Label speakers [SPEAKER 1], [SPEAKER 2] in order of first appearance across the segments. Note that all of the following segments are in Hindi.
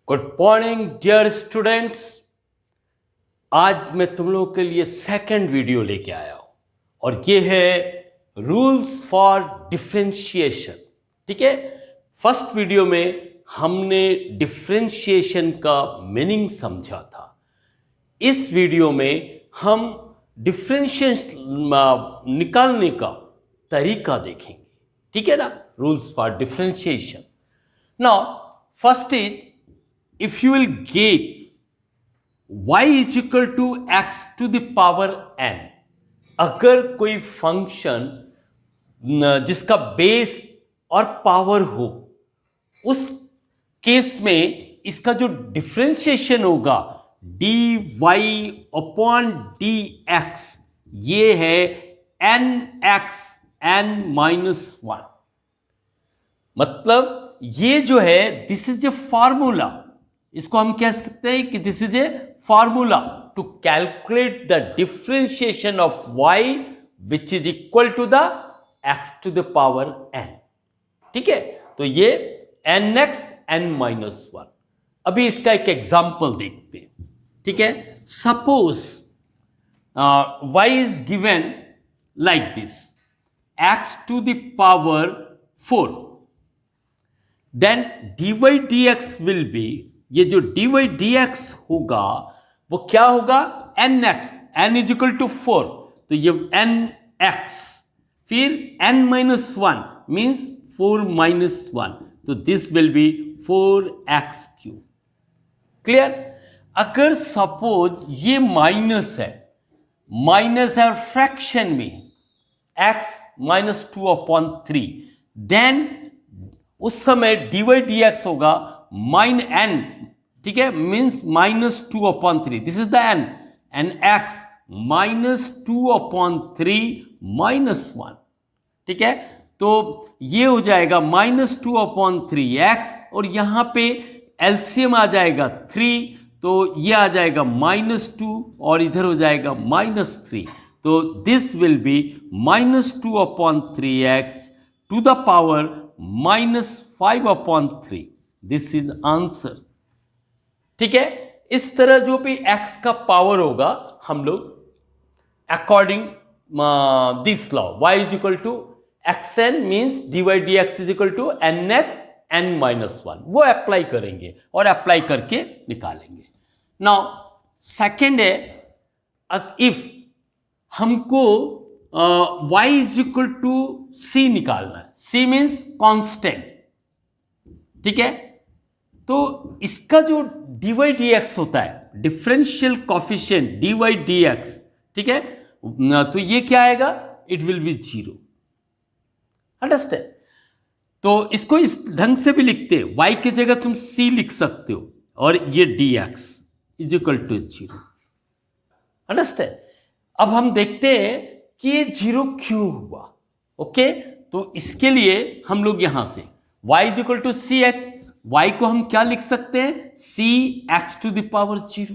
[SPEAKER 1] Good morning dear students. आज मैं तुम लोगों के लिए सेकंड वीडियो लेके आया हूं और ये है रूल्स फॉर डिफरेंशिएशन। ठीक है, फर्स्ट वीडियो में हमने डिफरेंशिएशन का मीनिंग समझा था। इस वीडियो में हम डिफरेंशिएशन निकालने का तरीका देखेंगे। ठीक है ना, rules for differentiation. Now first is, if you will get y is equal to x to the power n, अगर कोई फंक्शन जिसका बेस और पावर हो, उस केस में इसका जो डिफरेंशिएशन होगा dy अपॉन dx, ये है nx n माइनस वन। मतलब ये जो है दिस इज ए फॉर्मूला, इसको हम कह सकते हैं कि this is a formula to calculate the differentiation of y which is equal to the x to the power n। ठीक है, तो ये nx n माइनस वन। अभी इसका एक एग्जाम्पल देखते हैं। ठीक है, suppose y is given like this, x to the power 4, then dy dx will be, ये जो dy dx होगा वो क्या होगा, nx, n is equal to 4, तो ये nx, फिर n minus one means 4 minus one, तो this will be 4x cube. Clear? अगर सपोज ये माइनस है और फ्रैक्शन में x माइनस 2 अपॉन 3, देन उस समय dy dx होगा माइन n, ठीक है, means minus 2 upon 3, this is the n, and x minus 2 upon 3 minus 1। ठीक है, तो ये हो जाएगा माइनस 2 अपॉन 3x, और यहां पे एलसीएम आ जाएगा 3, तो ये आ जाएगा माइनस 2 और इधर हो जाएगा माइनस 3, तो this will be minus 2 upon 3x to the power minus 5 upon 3। This is answer. ठीक है, इस तरह जो भी x का पावर होगा हम लोग according this law y is equal to xn means dy dx is equal to nx n minus one, वो अप्लाई करेंगे और अप्लाई करके निकालेंगे। नाउ सेकेंड है, इफ हमको y is equal to c निकालना है, c मीन्स कांस्टेंट। ठीक है, तो इसका जो dy dx होता है, डिफरेंशियल कोफिशिएंट dy dx, ठीक है, तो ये क्या आएगा, इट विल बी 0। अंडरस्टैंड? तो इसको इस ढंग से भी लिखते हैं, y की जगह तुम c लिख सकते हो और ये dx is equal to 0। Understand? अब हम देखते हैं कि ये 0 क्यों हुआ। ओके, तो इसके लिए हम लोग यहां से y is equal to C X, y को हम क्या लिख सकते हैं, C X to the power 0।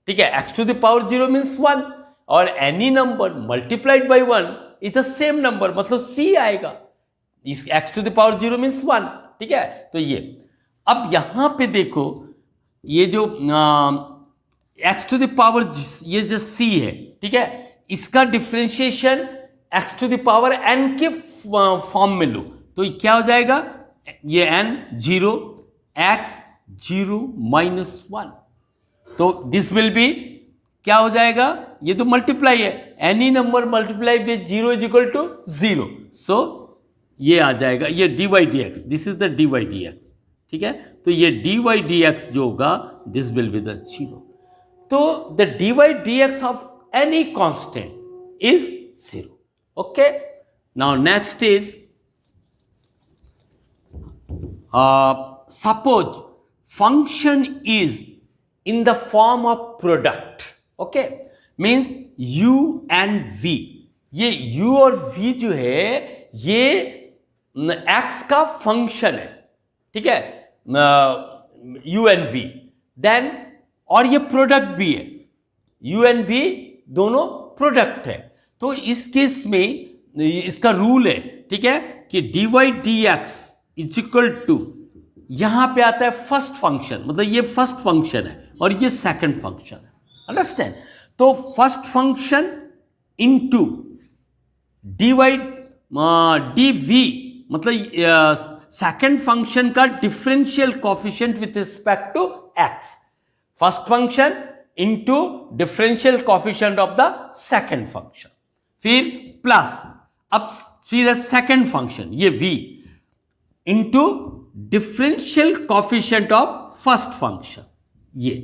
[SPEAKER 1] ठीक है, x to the power 0 means 1, और any number multiplied by 1 is the same number, मतलब c आएगा। इस x to the power 0 means 1। ठीक है, तो ये अब यहां पे देखो, ये जो x टू द पावर, ये जो c है, ठीक है, इसका differentiation x to the power n के फॉर्म में लो, तो क्या हो जाएगा, ये n 0, x 0 माइनस 1, तो दिस विल बी क्या हो जाएगा, ये तो मल्टीप्लाई है, any number multiply with 0 is equal to 0, so ये आ जाएगा, ये dy dx, this is the dy dx। ठीक है, तो ये dy dx जो होगा दिस विल बी द 0, तो the dy dx of any constant is 0. Okay, now next is suppose function is in the form of product. Okay, means u and v, ये u और v जो है ये x का फंक्शन है। ठीक है, u and v, देन और ये प्रोडक्ट भी है, u and v दोनों प्रोडक्ट है, तो इस केस में इसका रूल है, ठीक है, कि dy dx is equal to यहां पे आता है फर्स्ट फंक्शन, मतलब ये फर्स्ट फंक्शन है और ये सेकंड फंक्शन है, अंडरस्टैंड। तो first function into d Y d v, मतलब सेकंड फंक्शन का differential coefficient with respect to x, first function into differential coefficient of the second function, फिर प्लस, अब फिर है सेकंड फंक्शन ये v into differential coefficient of first function, ये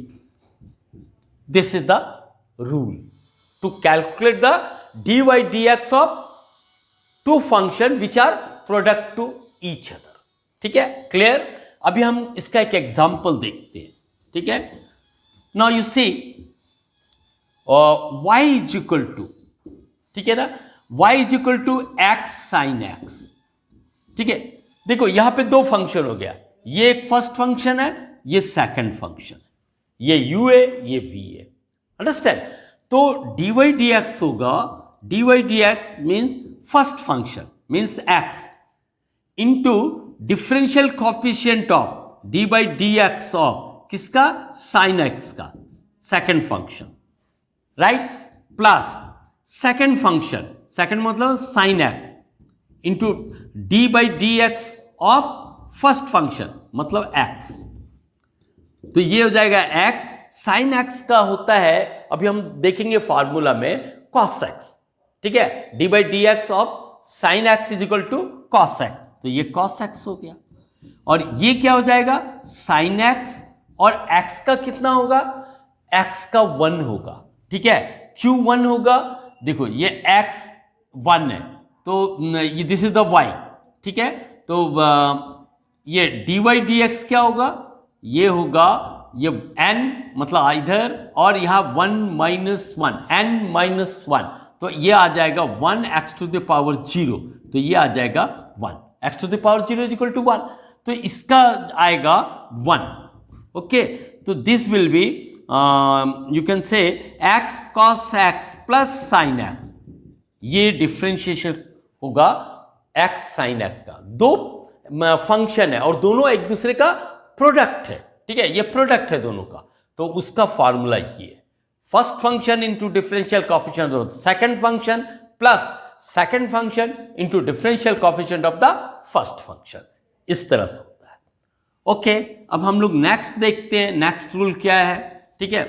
[SPEAKER 1] this is the rule to calculate the dy dx of two function which are product to each other. ठीक है, क्लियर। अभी हम इसका एक एग्जांपल देखते हैं। ठीक है, now you see y is equal to, ठीक है ना, y is equal to X sine X. ठीक है, देखो यहां पे दो फंक्शन हो गया, ये एक फर्स्ट फंक्शन है, ये सेकंड फंक्शन है, ये u है, ये v है, अंडरस्टैंड। तो dy dx होगा, dy dx means first function means x into differential coefficient of d by D x of किसका, साइन एक्स का, second function, right, plus second function, second मतलब sine x into D by D x of first function मतलब एक्स। तो ये हो जाएगा एक्स, साइन एक्स का होता है, अभी हम देखेंगे फार्मूला में, कॉस एक्स। ठीक है, D by D x of sine X is equal to cos X, तो ये कॉस एक्स हो गया, और ये क्या हो जाएगा, साइन एक्स, और एक्स का कितना होगा, एक्स का 1 होगा। ठीक है, क्यों 1 होगा, देखो ये एक्स 1 है, तो ये दिस इज द वाई। ठीक है, तो ये डी वाई डी एक्स क्या होगा, ये होगा ये n मतलब इधर, और यहां 1 माइनस 1, n माइनस 1, तो ये आ जाएगा 1 एक्स टू द पावर 0, तो ये आ जाएगा 1 X to the power 0 is equal to 1, तो इसका आएगा 1। ओके, तो this will be you can say X cos X plus sine X, ये डिफ्रेंशिएशन होगा एक्स साइन एक्स का। दो फंक्शन है और दोनों एक दूसरे का प्रोडक्ट है। ठीक है, ये प्रोडक्ट है दोनों का, तो उसका फॉर्मूला ये है, first function into differential coefficient of second function plus second function into differential coefficient of the first function, इस तरह से होता है। ओके, अब हम लोग नेक्स्ट देखते हैं, नेक्स्ट रूल क्या है। ठीक है,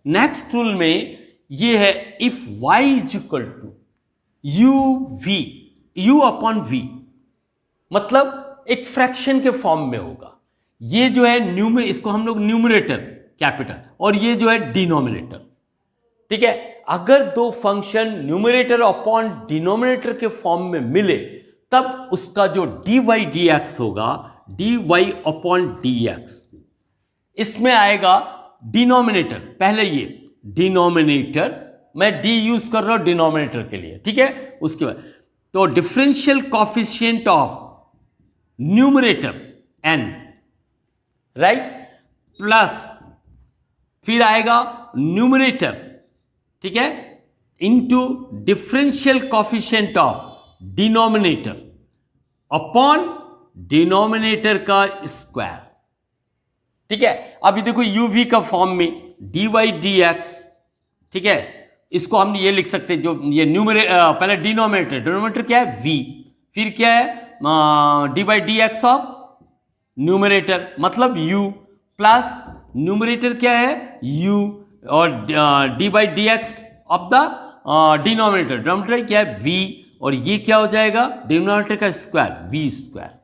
[SPEAKER 1] नेक्स्ट रूल में ये है, if y is equal to u upon v, मतलब एक फ्रैक्शन के फॉर्म में होगा, ये जो है इसको हम लोग न्यूमरेटर कैपिटल, और ये जो है डिनोमिनेटर। ठीक है, अगर दो फंक्शन न्यूमरेटर अपॉन डिनोमिनेटर के फॉर्म में मिले, तब उसका जो डी वाई डी एक्स होगा, D Y upon D X, इसमें आएगा डिनोमिनेटर, पहले ये डिनोमिनेटर, मैं डी यूज कर रहा हूं डिनोमिनेटर के लिए। ठीक है, उसके बाद तो differential coefficient of numerator n, right, plus फिर आएगा न्यूमरेटर, ठीक है, into differential coefficient of denominator upon denominator का स्क्वायर। ठीक है, अभी देखो uv का फॉर्म में dy dx, ठीक है, इसको हम ये लिख सकते हैं, जो ये पहले डिनोमिनेटर क्या है v, फिर क्या है D by D x of numerator मतलब u, प्लस न्यूमरेटर क्या है u, और d by D x of the denominator क्या है v, और ये क्या हो जाएगा डिनोमिनेटर का स्क्वायर v स्क्वायर।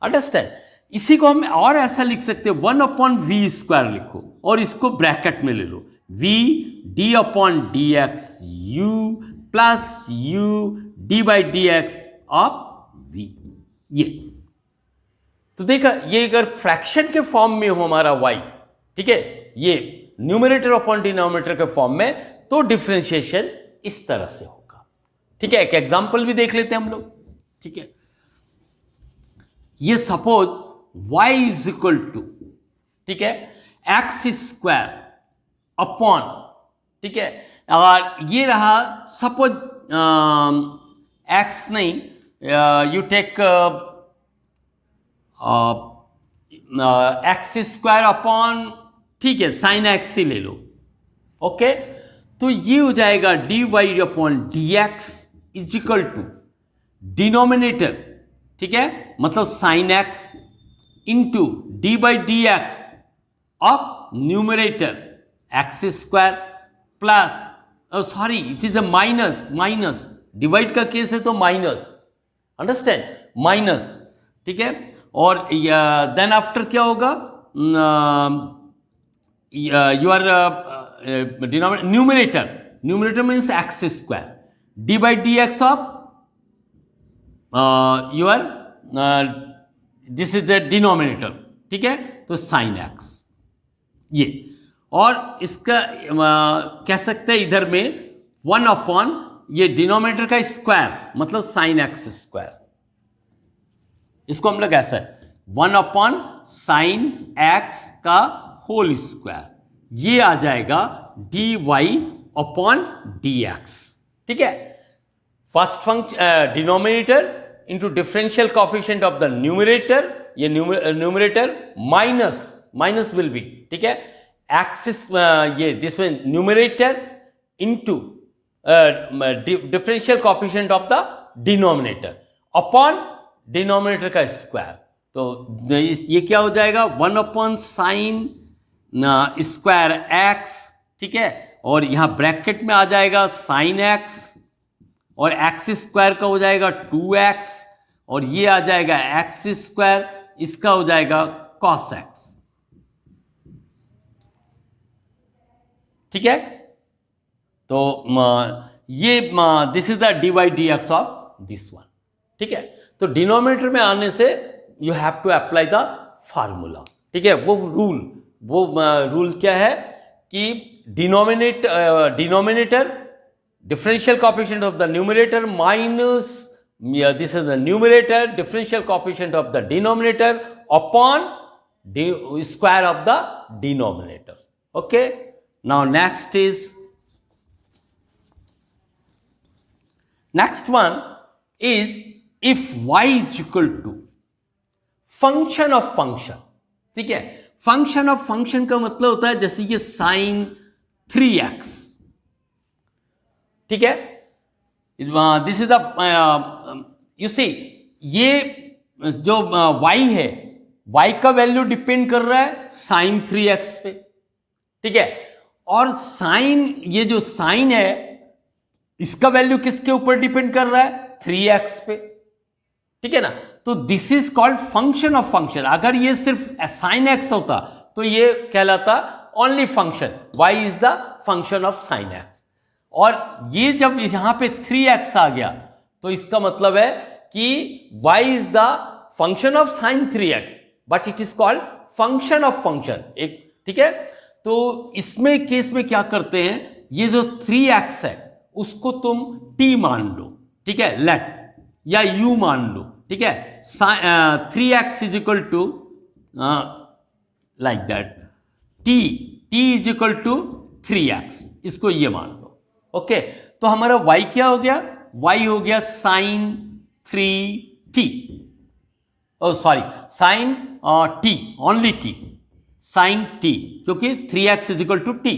[SPEAKER 1] अंडरस्टैंड, इसी को हम और ऐसा लिख सकते हैं, 1 अपॉन वी स्क्वायर लिखो और इसको ब्रैकेट में ले लो, v D upon D x you plus U D by D x of v। ये तो देखा, ये अगर फ्रैक्शन के फॉर्म में हो हमारा y, ठीक है, ये न्यूमरेटर अपॉन डिनोमिनेटर के फॉर्म में, तो डिफरेंशिएशन इस तरह से होगा। ठीक है, एक एग्जांपल भी देख लेते हैं हम लोग। ठीक है, ये suppose y is equal to, ठीक है, एक्स स्क्वायर अपॉन, ठीक है, और ये रहा सपोज एक्स नहीं, you take X square upon, ठीक है, साइन एक्स ही ले लो, ओके। तो ये हो जाएगा D Y upon D x is equal to denominator, ठीक है, मतलब sine x into D by D x of numerator X square plus, sorry it is a minus, minus divide का केस है तो माइनस, अंडरस्टैंड, माइनस, ठीक है। और देन आफ्टर क्या होगा, your numerator, numerator means x square D by D x of your, this is the denominator, ठीक है, तो साइन एक्स ये, और इसका कह सकते हैं इधर में 1 अपॉन ये डिनोमिनेटर का स्क्वायर मतलब साइन एक्स स्क्वायर, इसको हम लोग ऐसा है 1 अपॉन साइन एक्स का होल स्क्वायर, ये आ जाएगा D Y upon D x, ठीक है। First function denominator into differential coefficient of the numerator, ये numerator minus, minus will be, ठीक है, एक्सिस ये दिस में numerator into differential coefficient of the denominator upon denominator का स्क्वायर, तो ये क्या हो जाएगा 1 अपॉन साइन स्क्वायर एक्स, ठीक है, और यहां ब्रैकेट में आ जाएगा साइन एक्स और एक्स स्क्वायर का हो जाएगा 2x और ये आ जाएगा एक्स स्क्वायर, इसका हो जाएगा कॉस एक्स, ठीक है। तो ये this is the D Y D x of this one, ठीक है। तो डिनोमिनेटर में आने से you have to apply the formula, ठीक है। वो रूल क्या है कि denominator differential coefficient of the numerator minus this is the numerator differential coefficient of the denominator upon square of the denominator, okay. Now next one is if y is equal to function of function, ठीक है। फंक्शन ऑफ फंक्शन का मतलब होता है जैसे ये साइन 3x, ठीक है, this is the you see, ये जो y है, y का वैल्यू डिपेंड कर रहा है साइन 3x पे, ठीक है, और साइन, ये जो साइन है इसका वैल्यू किसके ऊपर डिपेंड कर रहा है 3x पे, ठीक है ना। तो this is called function of function. अगर ये सिर्फ साइन x होता तो ये कहलाता only function, y is the function of sine x, और ये जब यहां पे 3x आ गया तो इसका मतलब है कि y is the function of sine 3x but it is called function of function, एक, ठीक है। तो इसमें केस में क्या करते हैं, ये जो 3x है उसको तुम t मान लो, ठीक है, लेट, या u मान लो, ठीक है। 3x is equal to like that, t is equal to 3x, इसको ये मान लो, ओके। तो हमारा y क्या हो गया, y हो गया sine 3t, oh sorry sine t, only t, sine t, क्योंकि 3x is equal to t।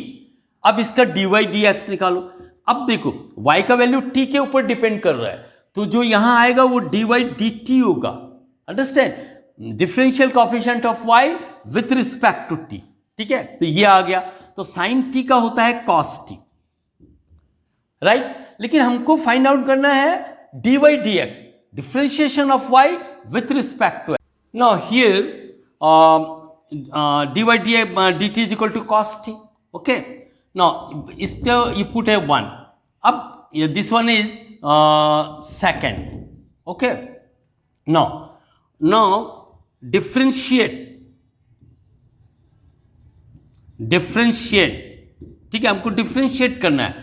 [SPEAKER 1] अब इसका dy dx निकालो। अब देखो y का वैल्यू t के ऊपर डिपेंड कर रहा है, तो जो यहां आएगा वो dy dt होगा, understand, differential coefficient of y with respect to t, ठीक है। तो ये आ गया, तो साइन t का होता है cos t, राइट। लेकिन हमको फाइंड आउट करना है dy dx, differentiation of y with respect to. Now here dy dt is equal to cos t, okay. Now इसका you put a 1, अब this one is second, okay। now differentiate, ठीक है, हमको डिफरेंशिएट करना है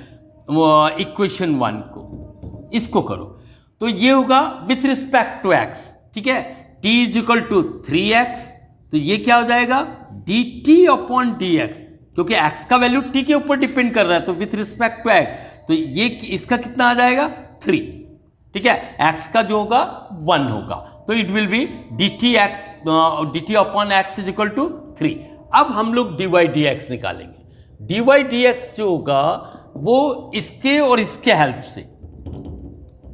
[SPEAKER 1] इक्वेशन 1 को, इसको करो तो ये होगा विथ रिस्पेक्ट टू x, ठीक है, t is equal to 3x, तो ये क्या हो जाएगा dt अपॉन dx, क्योंकि x का वैल्यू t के ऊपर डिपेंड कर रहा है, तो विथ रिस्पेक्ट टू x, तो ये इसका कितना आ जाएगा 3, ठीक है, x का जो होगा 1 होगा, तो it will be D T upon X is equal to 3। अब हम लोग डी वाई डी एक्स निकालेंगे। डी वाई डी एक्स जो होगा वो इसके और इसके हेल्प से,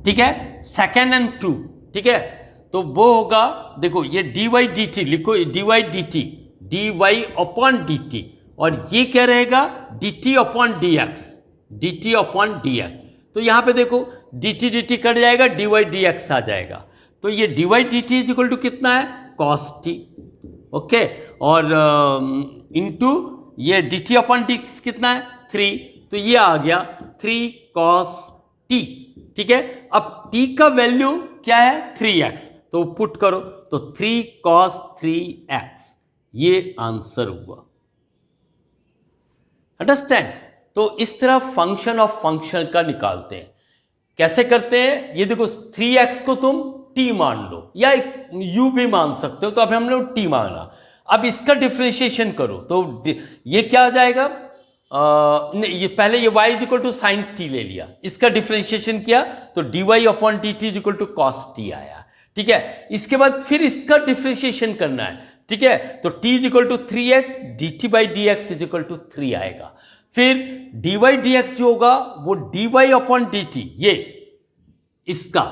[SPEAKER 1] ठीक है, सेकेंड एंड टू, ठीक है, तो वो होगा, देखो ये डी वाई डी टी लिखो, d Y d t, d Y upon d t, और ये क्या रहेगा d T upon D x, d T upon D x. तो यहाँ पे देखो डी टी कट जाएगा, डी वाई डी एक्स आ जाएगा, तो ये d Y d t is equal to कितना है कॉस टी, ओके, और इनटू ये d T upon D x कितना है 3, तो ये आ गया 3 कॉस टी, ठीक है। अब t का वैल्यू क्या है 3x, तो पुट करो, तो 3 cos 3x, ये आंसर हुआ। अंडरस्टैंड? तो इस तरह फंक्शन ऑफ फंक्शन का निकालते हैं। कैसे करते हैं, ये देखो 3x को तुम t मान लो या u भी मान सकते हो, तो अभी हमने t माना। अब इसका डिफरेंशिएशन करो, तो ये क्या आ जाएगा, ये पहले ये y is equal to sine t ले लिया, इसका डिफरेंशिएशन किया तो d Y upon d t is equal to cos t आया, ठीक है। इसके बाद फिर इसका डिफरेंशिएशन करना है, ठीक है, तो t is equal to 3x, d t by D x is equal to 3 आएगा। फिर डी वाई डी एक्स जो होगा वो d Y upon d t, ये इसका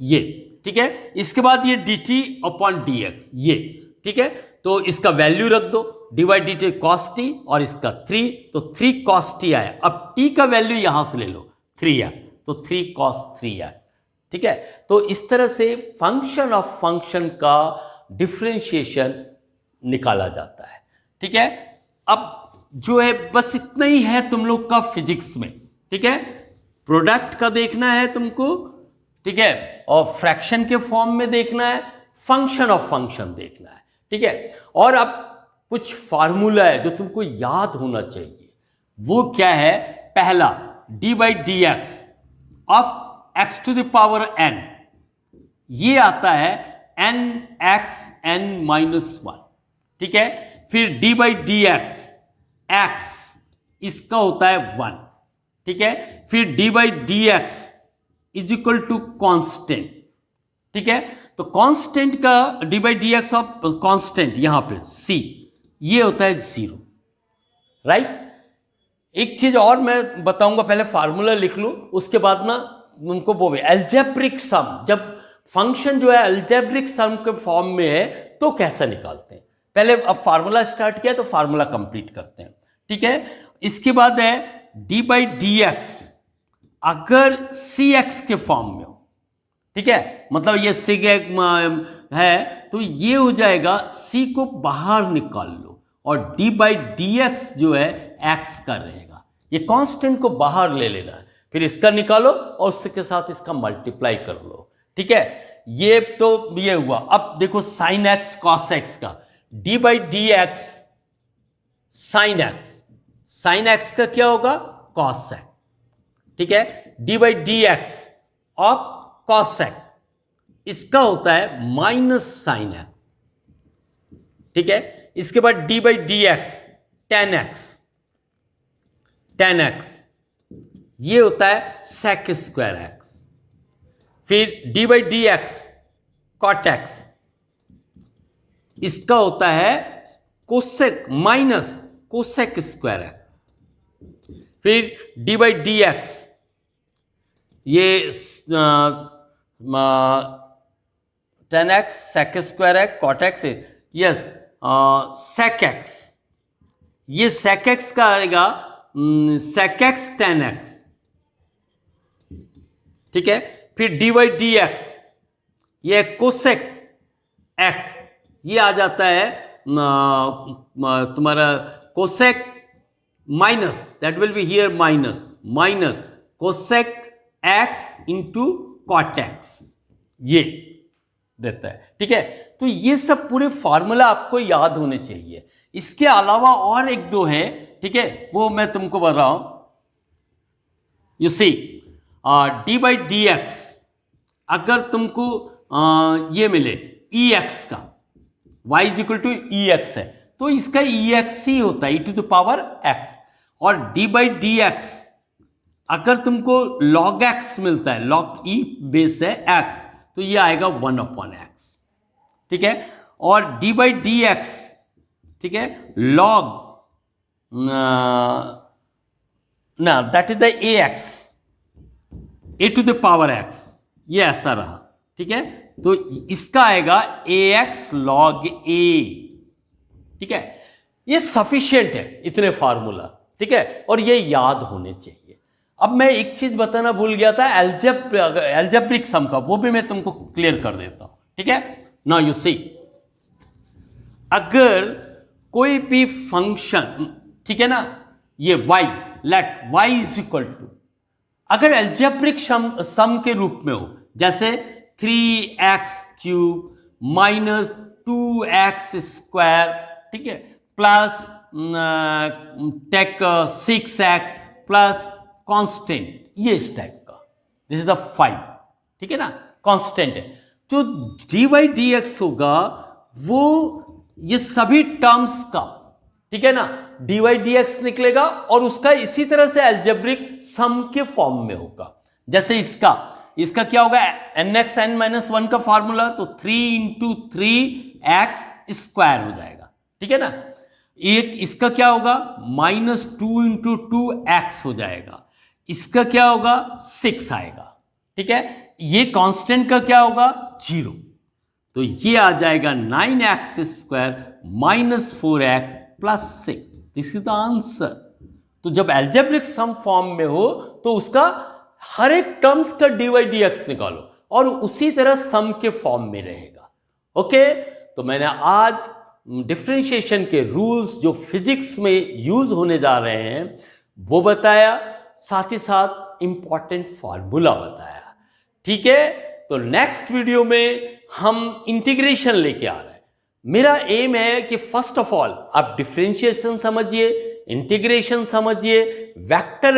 [SPEAKER 1] ये, ठीक है। इसके बाद ये d T upon D x, ये, ठीक है, तो इसका वैल्यू रख दो, d Y d t cos t और इसका 3, तो 3 कॉस टी आया। अब t का वैल्यू यहां से ले लो 3x, तो 3 कॉस 3x, ठीक है। तो इस तरह से फंक्शन ऑफ फंक्शन का डिफरेंशिएशन निकाला जाता है, ठीक है। अब जो है बस इतना ही है तुम लोग का फिजिक्स में, ठीक है। प्रोडक्ट का देखना है तुमको, ठीक है, और फ्रैक्शन के फॉर्म में देखना है, फंक्शन ऑफ फंक्शन देखना है, ठीक है। और अब कुछ फार्मूला है जो तुमको याद होना चाहिए, वो क्या है, पहला d by D x of x to the power n, ये आता है एन एक्स एन माइनस 1, ठीक है। फिर d by D x x, इसका होता है 1, ठीक है। फिर d by D x is equal to constant, ठीक है। तो कांस्टेंट का d by D x of constant यहां पे सी, ये होता है 0, राइट। एक चीज और मैं बताऊंगा, पहले फार्मूला लिख लो, उसके बाद ना उनको वो भी एल्जेब्रिक सम, जब फंक्शन जो है एल्जेब्रिक सम के फॉर्म में है तो कैसा निकालते हैं। पहले अब फार्मूला स्टार्ट किया तो फार्मूला कंप्लीट करते हैं, ठीक है। इसके बाद है डी बाई डी एक्स अगर सी एक्स के फॉर्म में हो, ठीक है, मतलब ये सिग है तो ये हो जाएगा, सी को बाहर निकाल लो और डी बाई डी एक्स जो है एक्स का रहेगा, ये कांस्टेंट को बाहर ले लेना है, फिर इसका निकालो और उसके साथ इसका मल्टीप्लाई कर लो, ठीक है। ये तो ये हुआ। अब देखो साइन एक्स कॉस एक्स का, d by D x sine x, sine x का क्या होगा कॉस एक्स, ठीक है। D by D x of cos x, इसका होता है माइनस साइन एक्स, ठीक है। इसके बाद d by D x tan x, tan x ये होता है सेक स्क्वायर एक्स। फिर d by D x cot x, इसका होता है cosec minus cosec square x. फिर डी बाई डी एक्स ये 10x sec स्क्वायर है, cot x yes sec x, ये sec x का आएगा sec x tan x, ठीक है। फिर डी वाई डी एक्स ये कोसेक x, ये आ जाता है तुम्हारा cosec minus, that will be here minus minus cosec x into cot x, ये देता है, ठीक है। तो ये सब पूरे फार्मूला आपको याद होने चाहिए। इसके अलावा और एक दो है, ठीक है, वो मैं तुमको बता रहा हूं। You see d by D x अगर तुमको ये मिले ई एक्स का, y इज इक्वल टू ई एक्स है, तो इसका ई एक्स ही होता है, e to the power x. और डी बाई डी एक्स अगर तुमको log x मिलता है, log e बेस है x, तो ये आएगा 1 अपॉन एक्स। ठीक है, और डी बाई डी एक्स, ठीक है, लॉग ना that is the a x, a to the power x, ये ऐसा रहा, ठीक है। तो इसका आएगा ए एक्स लॉग ए, ठीक है। ये सफिशिएंट है इतने फार्मूला, ठीक है, और ये याद होने चाहिए। अब मैं एक चीज बताना भूल गया था, एल्जेब्रिक सम का, वो भी मैं तुमको क्लियर कर देता हूं, ठीक है। नाउ यू सी, अगर कोई भी फंक्शन, ठीक है ना, ये y, let y is equal to, अगर एल्जेब्रिक सम के रूप में हो, जैसे 3x cube minus 2x square, ठीक है, plus take 6x plus constant, ये इस टाइप का, दिस इज द 5, ठीक है ना, कांस्टेंट है। जो dy dx होगा वो ये सभी टर्म्स का, ठीक है ना, dy dx निकलेगा और उसका इसी तरह से एल्जेब्रिक सम के फॉर्म में होगा। जैसे इसका क्या होगा, nx n-1 का फॉर्मूला, तो 3 इंटू 3x स्क्वायर हो जाएगा, ठीक है ना। एक इसका क्या होगा, -2 इंटू 2x हो जाएगा, इसका क्या होगा 6 आएगा, ठीक है। ये कांस्टेंट का क्या होगा 0, तो ये आ जाएगा 9x square minus 4x plus 6, this is the answer. तो जब एल्जेब्रिक सम फॉर्म में हो तो उसका हर एक टर्म्स का dy dx निकालो और उसी तरह सम के फॉर्म में रहेगा, ओके। तो मैंने आज डिफरेंशिएशन के रूल्स जो फिजिक्स में यूज होने जा रहे हैं वो बताया, साथ ही साथ इंपॉर्टेंट फार्मूला बताया, ठीक है। तो नेक्स्ट वीडियो में हम इंटीग्रेशन लेके आ रहे हैं। मेरा एम है कि फर्स्ट ऑफ ऑल आप डिफरेंशिएशन समझिए, इंटीग्रेशन समझिए, वेक्टर